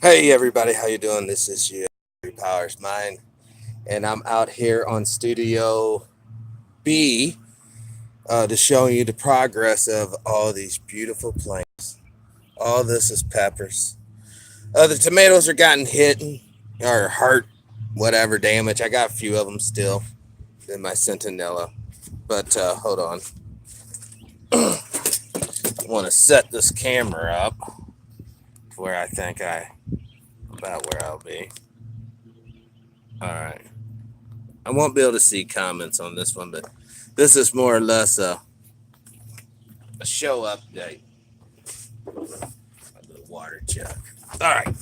Hey everybody, how you doing? This is you, TruePowerIsMine, and I'm out here on Studio B to show you the progress of all these beautiful plants. All this is peppers. The tomatoes are gotten hit or hurt, whatever damage. I got a few of them still in my Centinela, but hold on. I want to set this camera up where I think about where I'll be. All right. I won't be able to see comments on this one, but this is more or less a show update. A little water jug. All right.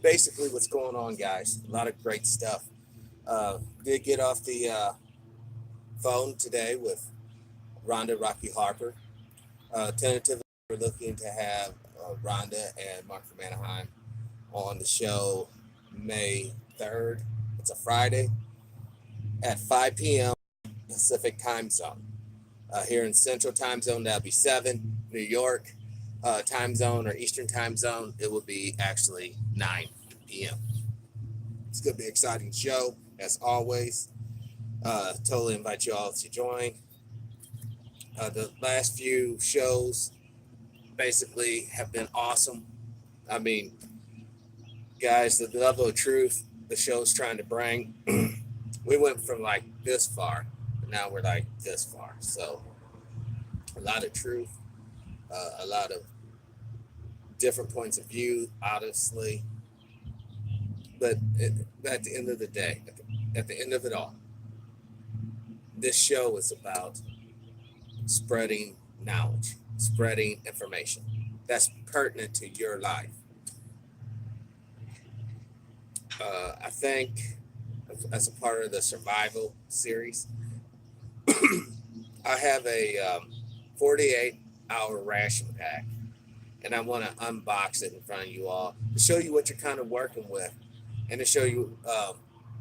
Basically, what's going on, guys? A lot of great stuff. Did get off the phone today with Rhonda Rocky Harper. Tentatively, we're looking to have Rhonda and Mark from Anaheim on the show May 3rd. It's a Friday at 5 p.m. Pacific time zone. Here in Central time zone, that'll be 7. New York time zone or Eastern time zone, it will be actually 9 p.m. It's going to be an exciting show, as always. Totally invite you all to join. The last few shows basically have been awesome. I mean, guys, the level of truth the show's trying to bring, we went from like this far, and now we're like this far. So, a lot of truth, a lot of different points of view, obviously. But at the end of the day, at the end of it all, this show is about spreading knowledge, spreading information that's pertinent to your life. I think as a part of the survival series, I have a 48-hour ration pack, and I want to unbox it in front of you all to show you what you're kind of working with and to show you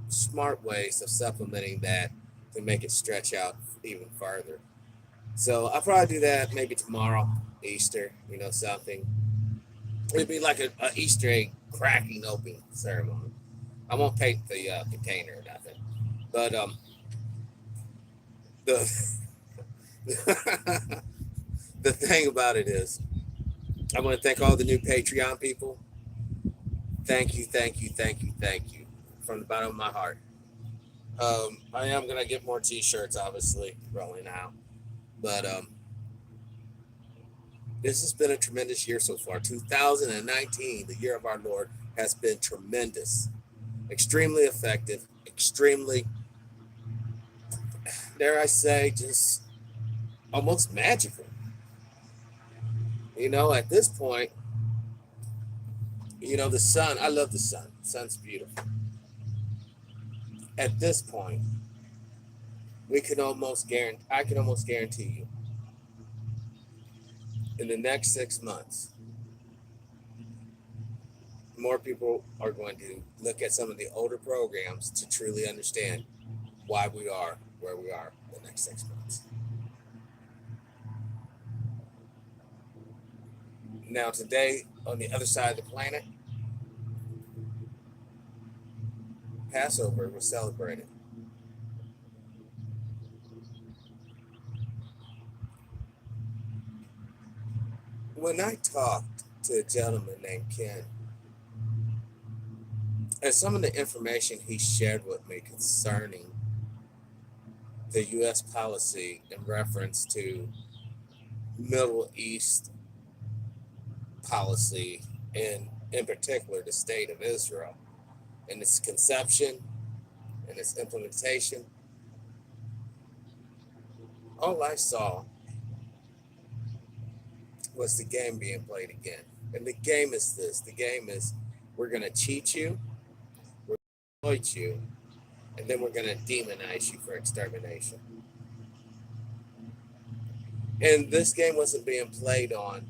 smart ways of supplementing that to make it stretch out even further. So I'll probably do that maybe tomorrow, Easter, something. It'd be like a Easter egg cracking open ceremony. I won't paint the container or nothing, but the the thing about it is, I want to thank all the new Patreon people. Thank you, thank you, thank you, thank you from the bottom of my heart. I am gonna get more T-shirts, obviously, rolling out, but this has been a tremendous year so far. 2019, the year of our Lord, has been tremendous, extremely effective, extremely, dare I say, just almost magical. At this point, the sun, I love the sun. The sun's beautiful. At this point, I can almost guarantee you, in the next 6 months, more people are going to look at some of the older programs to truly understand why we are where we are in the next 6 months. Now, today, on the other side of the planet, Passover was celebrated. When I talked to a gentleman named Ken, and some of the information he shared with me concerning the U.S. policy in reference to Middle East policy, and in particular the state of Israel, and its conception and its implementation, all I saw was the game being played again. And the game is this. The game is, we're going to cheat you, we're going to exploit you, and then we're going to demonize you for extermination. And this game wasn't being played on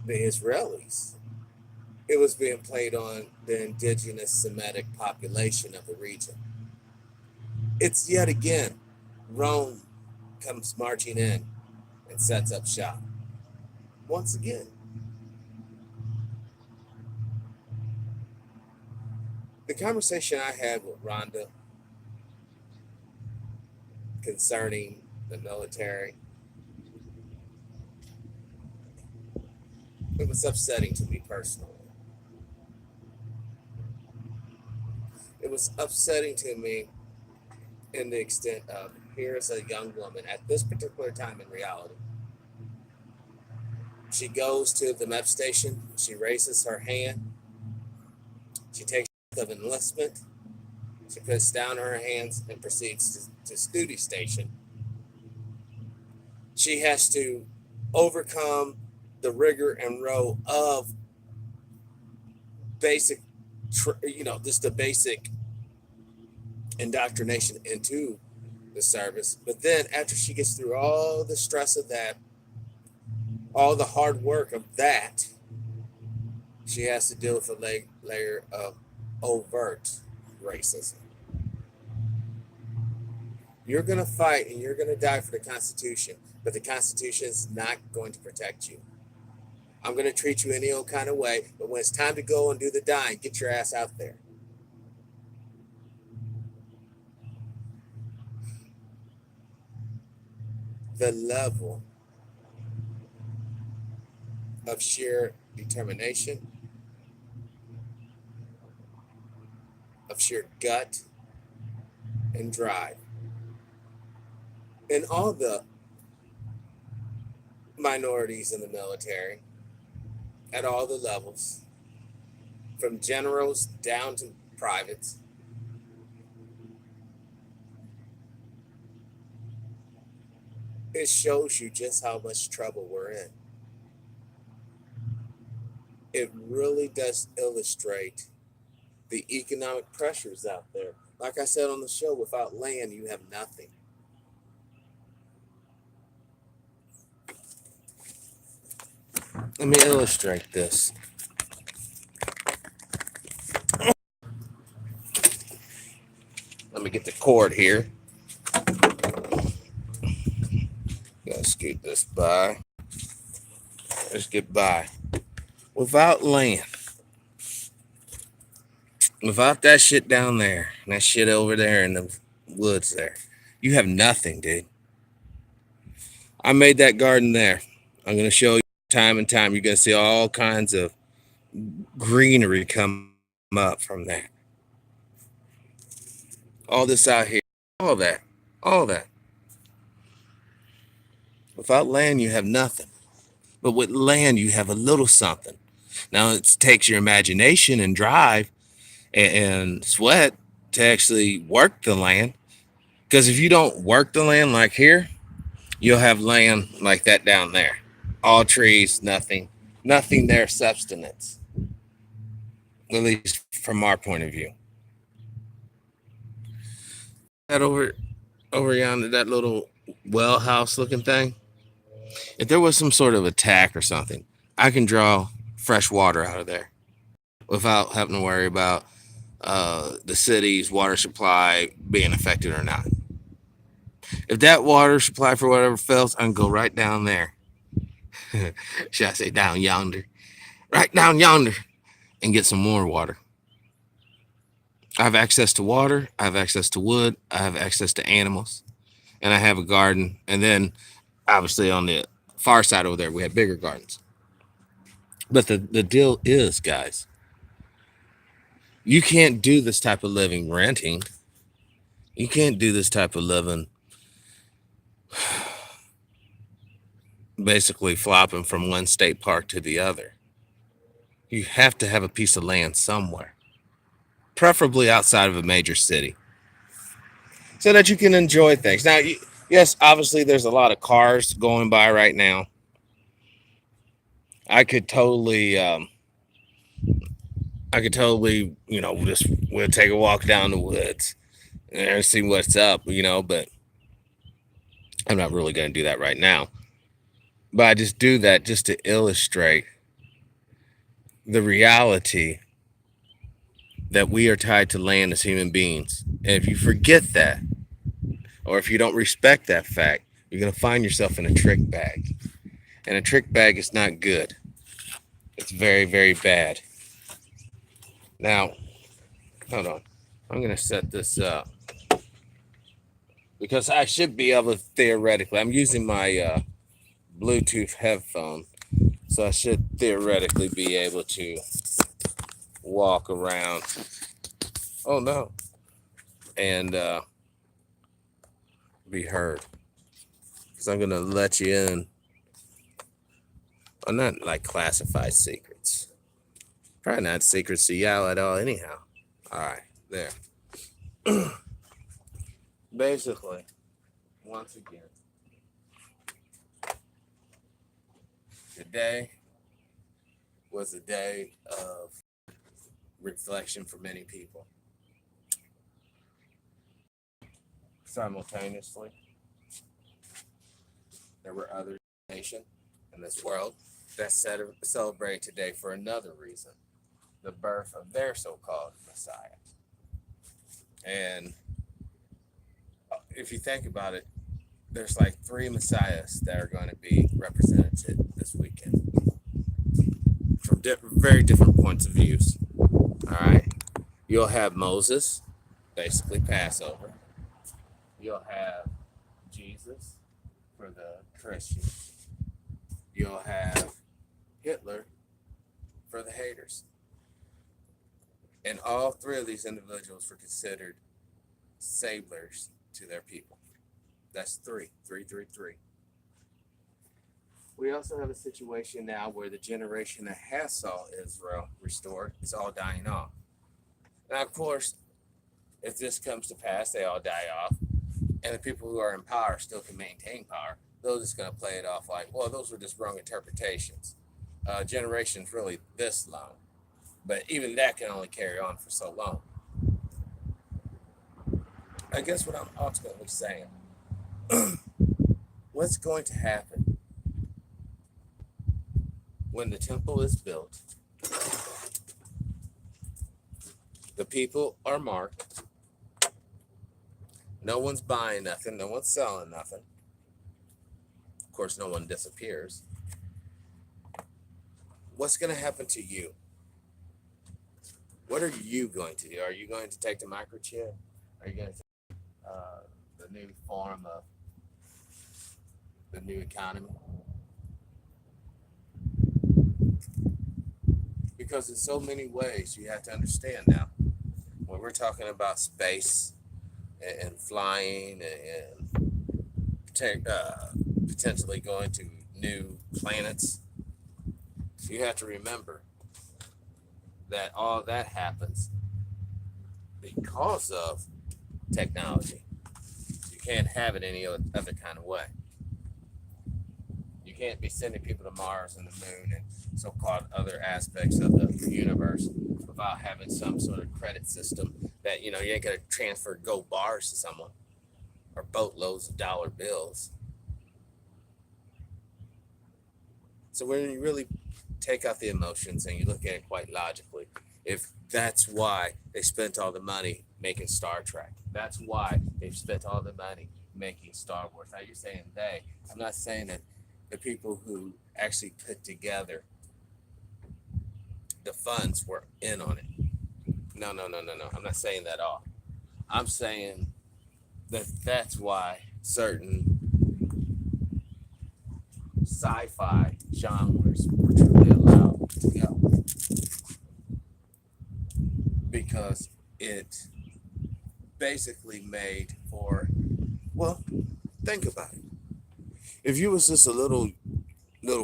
the Israelis. It was being played on the indigenous Semitic population of the region. It's yet again, Rome comes marching in and sets up shop. Once again. conversation I had with Rhonda concerning the military, it was upsetting to me personally. It was upsetting to me in the extent of here's a young woman at this particular time in reality. She goes to the MEP station, she raises her hand, she takes of enlistment, she puts down her hands and proceeds to duty station. She has to overcome the rigor and row of basic, just the basic indoctrination into the service. But then after she gets through all the stress of that, all the hard work of that, she has to deal with a layer of overt racism. You're going to fight and you're going to die for the Constitution, but the Constitution is not going to protect you. I'm going to treat you any old kind of way, but when it's time to go and do the dying, get your ass out there. The level of sheer determination, of sheer gut and drive, and all the minorities in the military at all the levels, from generals down to privates, it shows you just how much trouble we're in. It really does illustrate the economic pressures out there. Like I said on the show, without land, you have nothing. Let me illustrate this. Let me get the cord here. Gotta scoot this by. Let's get by. Without land, without that shit down there, and that shit over there in the woods there, you have nothing, dude. I made that garden there. I'm gonna show you time and time. You're gonna see all kinds of greenery come up from that. All this out here, all that. Without land, you have nothing. But with land, you have a little something. Now it takes your imagination and drive and sweat to actually work the land. Because if you don't work the land like here, you'll have land like that down there. All trees, nothing there, substance. At least from our point of view. That over yonder, that little well house looking thing. If there was some sort of attack or something, I can draw fresh water out of there without having to worry about the city's water supply being affected or not. If that water supply for whatever fails, I can go right down there. Should I say down yonder? Right down yonder and get some more water. I have access to water. I have access to wood. I have access to animals. And I have a garden. And then obviously on the far side over there, we have bigger gardens. But the deal is, guys, you can't do this type of living renting. You can't do this type of living basically flopping from one state park to the other. You have to have a piece of land somewhere, preferably outside of a major city, so that you can enjoy things. Now, yes, obviously there's a lot of cars going by right now. I could totally, we'll take a walk down the woods and see what's up, but I'm not really going to do that right now. But I just do that just to illustrate the reality that we are tied to land as human beings. And if you forget that, or if you don't respect that fact, you're going to find yourself in a trick bag. And a trick bag is not good. It's very, very bad. Now, Hold on. I'm going to set this up because I should be able to theoretically. I'm using my Bluetooth headphone, so I should theoretically be able to walk around. Oh no. And be heard. Because I'm going to let you in. I'm not like classified secrets. Probably not secrets to y'all at all, anyhow. All right, there. Basically, once again, today was a day of reflection for many people. Simultaneously, there were other nations in this world that celebrate today for another reason, the birth of their so-called Messiah. And if you think about it, there's like three messiahs that are going to be represented this weekend from very different points of views. All right, you'll have Moses, basically Passover. You'll have Jesus for the Christians. You'll have Hitler for the haters. And all three of these individuals were considered saviors to their people. That's three. We also have a situation now where the generation that has saw Israel restored is all dying off. Now, of course, if this comes to pass, they all die off, and the people who are in power still can maintain power. They're just going to play it off like, well, those were just wrong interpretations. Generation's really this long, but even that can only carry on for so long. I guess what I'm ultimately saying, what's going to happen when the temple is built? The people are marked. No one's buying nothing. No one's selling nothing. Of course, no one disappears. What's going to happen to you? What are you going to do? Are you going to take the microchip? Are you going to take the new form of the new economy? Because in so many ways, you have to understand now, when we're talking about space and flying and potentially going to new planets, you have to remember that all that happens because of technology. You can't have it any other kind of way. You can't be sending people to Mars and the moon and so-called other aspects of the universe without having some sort of credit system that, you ain't going to transfer gold bars to someone or boatloads of dollar bills. So when you really take out the emotions and you look at it quite logically, if that's why they spent all the money making Star Trek, that's why they've spent all the money making Star Wars. Now you're saying they. I'm not saying that the people who actually put together the funds were in on it. No. I'm not saying that at all. I'm saying that that's why certain sci-fi genres were truly allowed to go. Because it basically made for, well, think about it. If you was just a little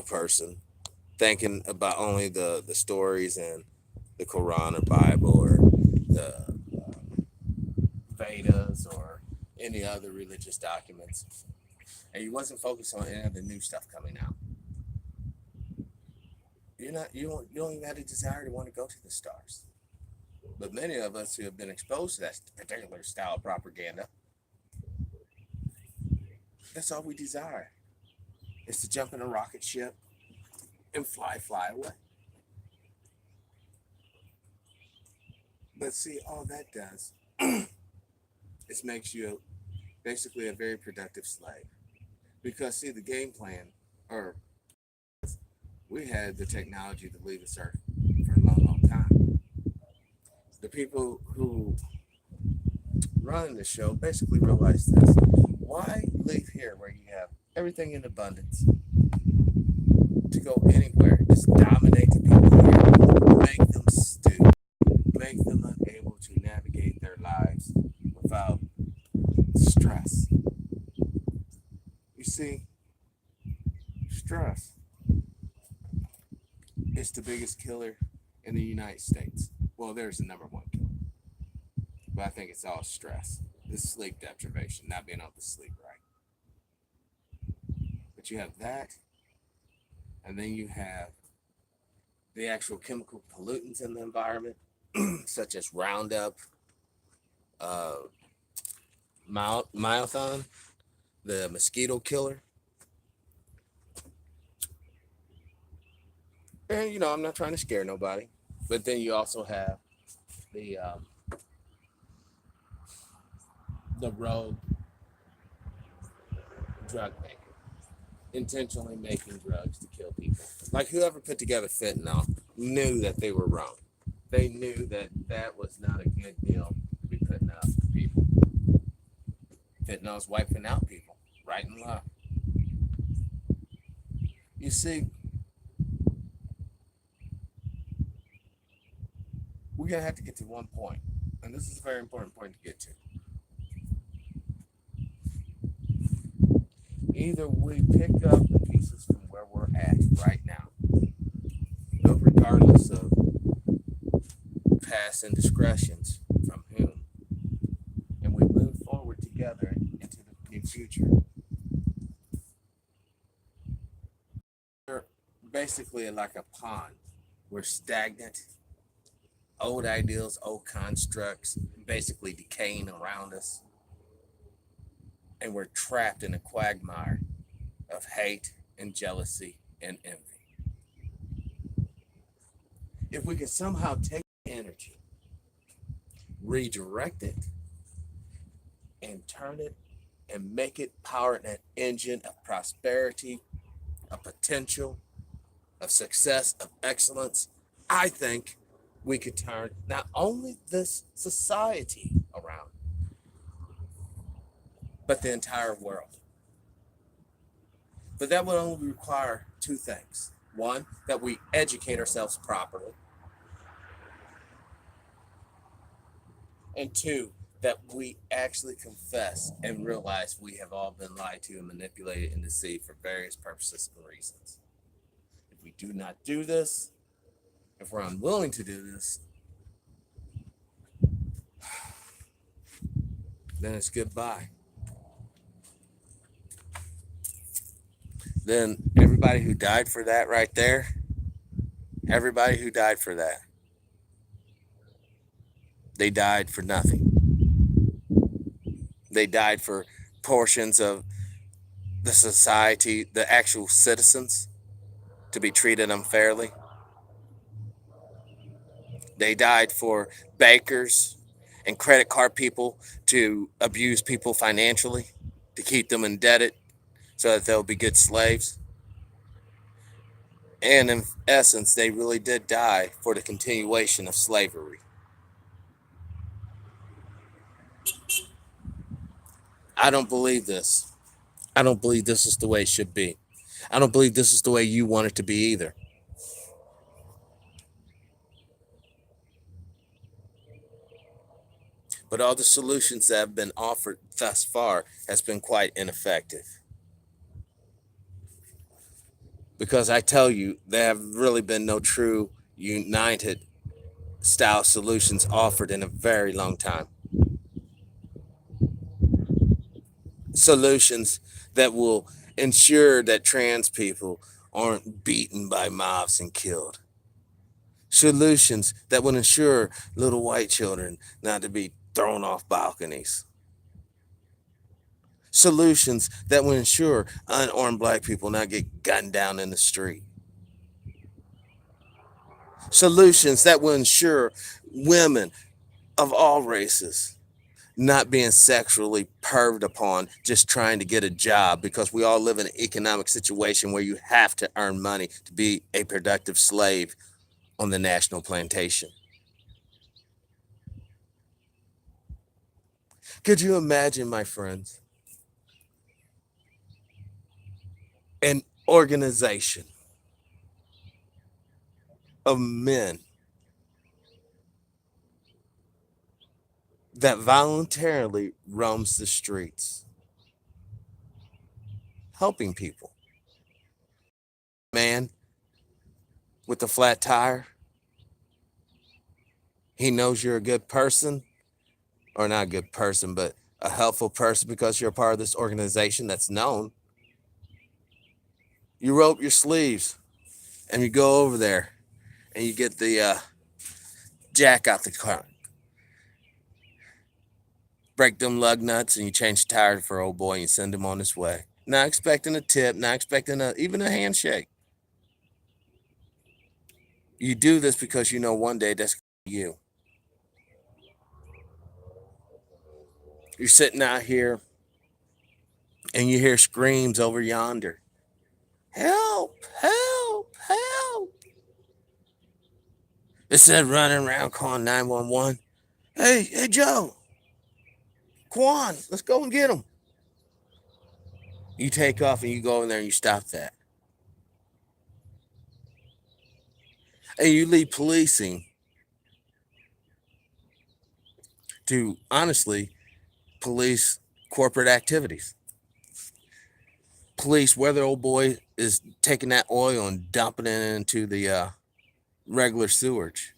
person thinking about only the stories in the Quran or Bible or the Vedas or any other religious documents, and you wasn't focused on any of the new stuff coming out, you don't even have a desire to want to go to the stars. But many of us who have been exposed to that particular style of propaganda, that's all we desire. Is to jump in a rocket ship and fly away. But see, all that does is makes you basically a very productive slave. Because see, the game plan, or we had the technology to leave this earth for a long time. the people who run the show basically realize this. Why leave here where you have everything in abundance to go anywhere? Just dominate the people here, make them stupid, make them unable to navigate their lives without stress. You see, stress is the biggest killer in the United States. Well, there's the number one killer, but I think it's all stress. This sleep deprivation, not being able to sleep right. But you have that, and then you have the actual chemical pollutants in the environment, such as Roundup, uh, myothon, the mosquito killer. And, you know, I'm not trying to scare nobody. But then you also have the rogue drug maker, intentionally making drugs to kill people. Like whoever put together fentanyl knew that they were wrong. They knew that that was not a good deal to be putting out for people. Fentanyl's wiping out people, right and left. You see, we're going to have to get to one point, and this is a very important point to get to. Either we pick up the pieces from where we're at right now, regardless of past indiscretions from whom, and we move forward together into the new future. We're basically like a pond. We're stagnant. Old ideals, old constructs, basically decaying around us. And we're trapped in a quagmire of hate and jealousy and envy. If we can somehow take energy, redirect it, and turn it and make it power an engine of prosperity, of potential, of success, of excellence, I think we could turn not only this society around, but the entire world. But that would only require two things. One, that we educate ourselves properly. And two, that we actually confess and realize we have all been lied to and manipulated and deceived for various purposes and reasons. If we do not do this, if we're unwilling to do this, then it's goodbye. Then everybody who died for that right there, everybody who died for that, they died for nothing. They died for portions of the society, the actual citizens, to be treated unfairly. They died for bankers and credit card people to abuse people financially, to keep them indebted so that they'll be good slaves. And in essence, they really did die for the continuation of slavery. I don't believe this. I don't believe this is the way it should be. I don't believe this is the way you want it to be either. But all the solutions that have been offered thus far has been quite ineffective. Because I tell you, there have really been no true united style solutions offered in a very long time. Solutions that will ensure that trans people aren't beaten by mobs and killed. Solutions that will ensure little white children not to be thrown off balconies. Solutions that will ensure unarmed black people not get gunned down in the street. Solutions that will ensure women of all races not being sexually perved upon just trying to get a job, because we all live in an economic situation where you have to earn money to be a productive slave on the national plantation. Could you imagine, my friends, an organization of men that voluntarily roams the streets, helping people? Man with the flat tire, he knows you're a good person, or not a good person, but a helpful person because you're a part of this organization that's known. You roll up your sleeves and you go over there and you get the jack out the car, break them lug nuts, and you change the tire for old boy and you send him on his way. Not expecting a tip, not expecting even a handshake. You do this because you know one day that's you. You're sitting out here and you hear screams over yonder. Help, help, help. Instead of running around calling 911, hey, Joe, Quan, let's go and get him. You take off and you go in there and you stop that. And you leave policing to honestly police corporate activities. Police where the old boy is taking that oil and dumping it into the regular sewage.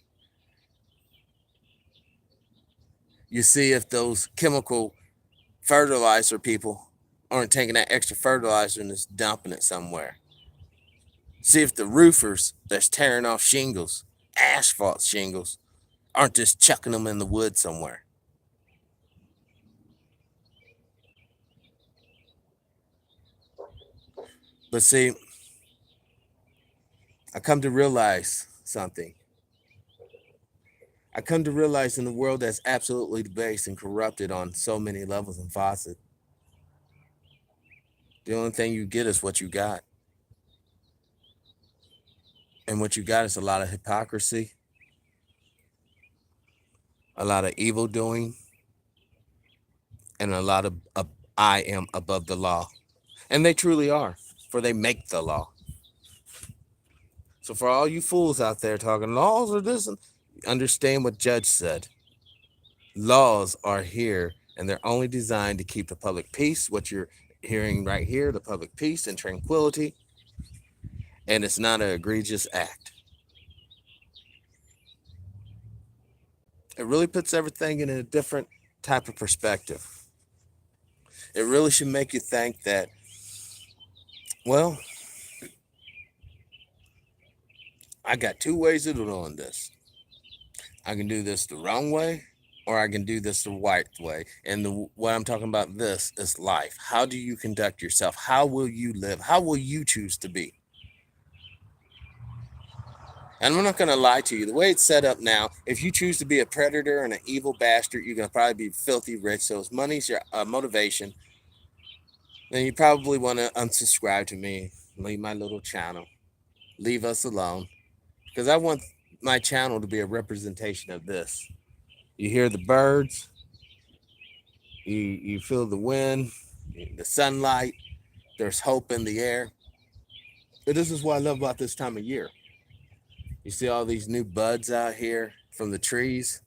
You see if those chemical fertilizer people aren't taking that extra fertilizer and just dumping it somewhere. See if the roofers that's tearing off shingles, asphalt shingles, aren't just chucking them in the woods somewhere. But see, I come to realize something. I come to realize in a world that's absolutely debased and corrupted on so many levels and facets, the only thing you get is what you got. And what you got is a lot of hypocrisy, a lot of evil doing, and a lot of I am above the law. And they truly are, for they make the law. So for all you fools out there talking laws or this, understand what Judge said. Laws are here and they're only designed to keep the public peace, what you're hearing right here, the public peace and tranquility. And it's not an egregious act. It really puts everything in a different type of perspective. It really should make you think that, well, I got two ways of doing this. I can do this the wrong way, or I can do this the right way. And what I'm talking about this is life. How do you conduct yourself? How will you live? How will you choose to be? And I'm not going to lie to you. The way it's set up now, if you choose to be a predator and an evil bastard, you're going to probably be filthy rich. So if money's your motivation, then you probably want to unsubscribe to me, leave my little channel, leave us alone. Because I want my channel to be a representation of this. You hear the birds, you feel the wind, the sunlight, there's hope in the air. But this is what I love about this time of year. You see all these new buds out here from the trees,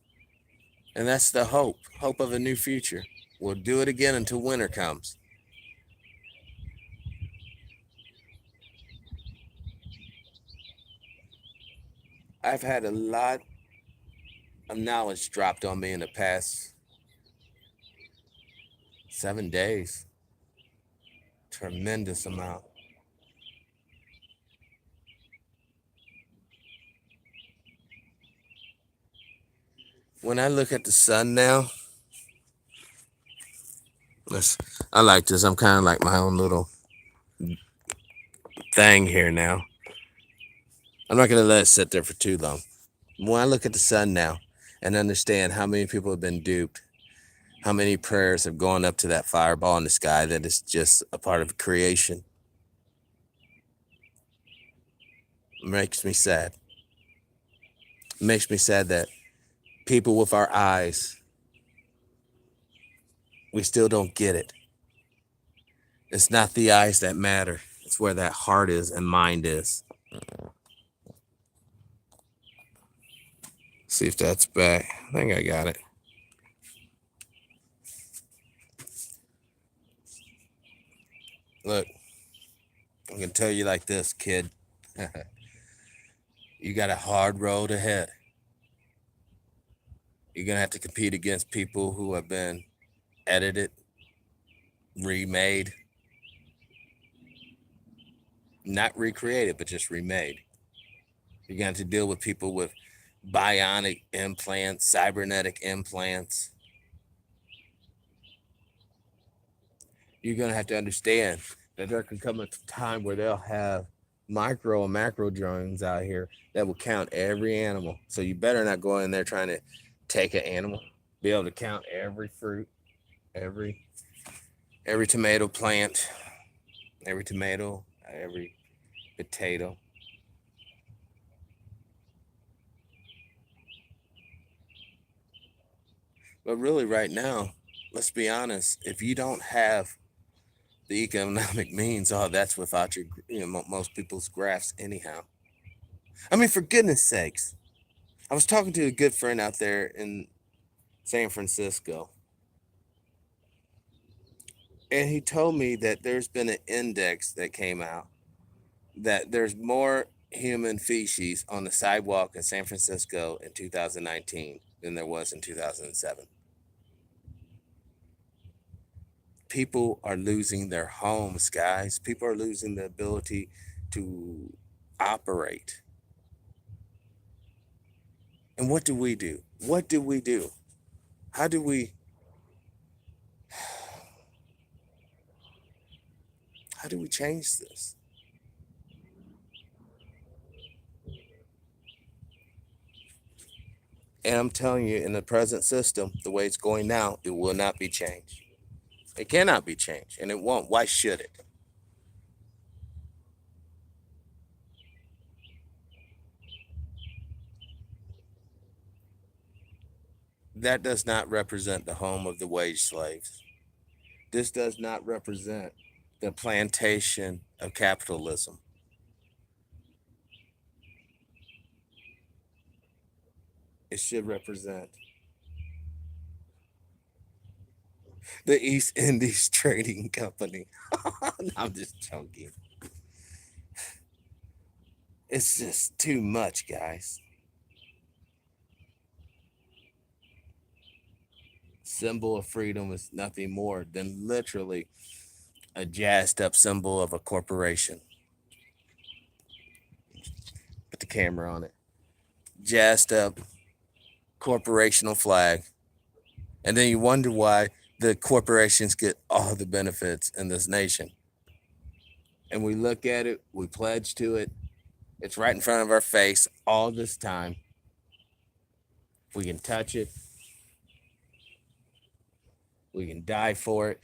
and that's the hope of a new future. We'll do it again until winter comes. I've had a lot of knowledge dropped on me in the past 7 days. Tremendous amount. When I look at the sun now, I like this. I'm kind of like my own little thing here now. I'm not going to let it sit there for too long. When I look at the sun now and understand how many people have been duped, how many prayers have gone up to that fireball in the sky that is just a part of creation, it makes me sad. It makes me sad that people with our eyes We still don't get it. It's not the eyes that matter. It's where that heart is and mind is. See if that's back. I think I got it. Look, I'm going to tell you like this, kid. You got a hard road ahead. You're going to have to compete against people who have been edited, remade, not recreated, but just remade. You're going to have to deal with people with bionic implants, cybernetic implants. You're going to have to understand that there can come a time where they'll have micro and macro drones out here that will count every animal. So you better not go in there trying to take an animal, be able to count every fruit, every tomato plant, every tomato, every potato. But really, right now, let's be honest, if you don't have the economic means, oh, that's without your, most people's graphs anyhow. I mean, for goodness sakes, I was talking to a good friend out there in San Francisco, and he told me that there's been an index that came out that there's more human feces on the sidewalk in San Francisco in 2019 than there was in 2007. People are losing their homes, guys. People are losing the ability to operate. And what do we do? What do we do? How do we change this? And I'm telling you, in the present system, the way it's going now, it will not be changed. It cannot be changed, and it won't. Why should it? That does not represent the home of the wage slaves. This does not represent the plantation of capitalism. It should represent the East Indies Trading Company. I'm just joking. It's just too much, guys. Symbol of freedom is nothing more than literally a jazzed up symbol of a corporation. Put the camera on it. Jazzed up corporational flag. And then you wonder why the corporations get all the benefits in this nation. And we look at it, we pledge to it. It's right in front of our face all this time. If we can touch it, we can die for it.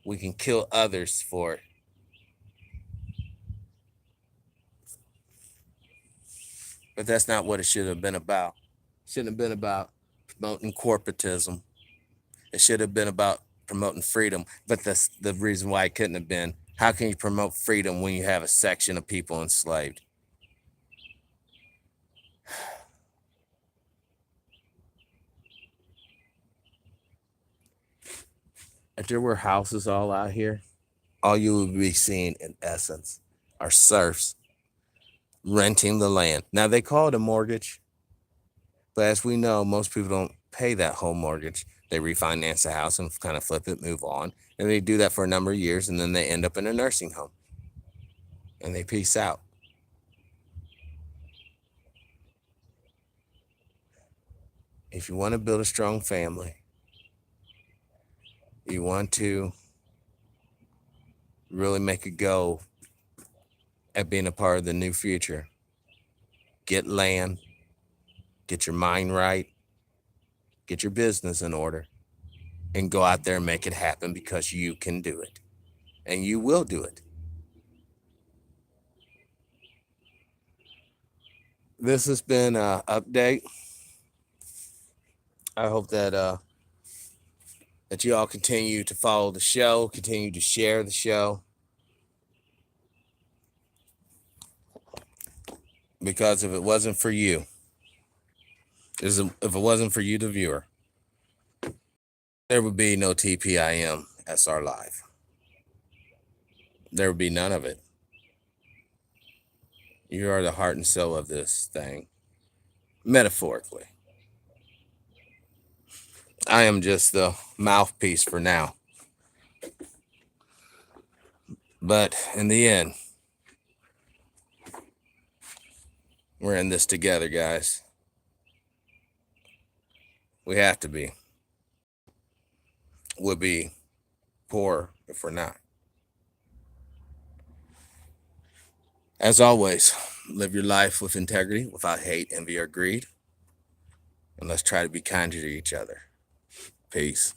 We can kill others for it. But that's not what it should have been about. It shouldn't have been about promoting corporatism. It should have been about promoting freedom. But that's the reason why it couldn't have been. How can you promote freedom when you have a section of people enslaved? If there were houses all out here, all you would be seeing in essence are serfs renting the land. Now they call it a mortgage, but as we know, most people don't pay that whole mortgage. They refinance the house and kind of flip it, move on. And they do that for a number of years, and then they end up in a nursing home. And they peace out. If you want to build a strong family, you want to really make a go at being a part of the new future, get land, get your mind right, get your business in order, and go out there and make it happen, because you can do it. And you will do it. This has been an update. I hope that that you all continue to follow the show, continue to share the show. Because if it wasn't for you, if it wasn't for you, the viewer, there would be no TPIM SR Live. There would be none of it. You are the heart and soul of this thing, metaphorically. I am just the mouthpiece for now. But in the end, we're in this together, guys. We have to be. We'll be poor if we're not. As always, live your life with integrity, without hate, envy, or greed. And let's try to be kinder to each other. Peace.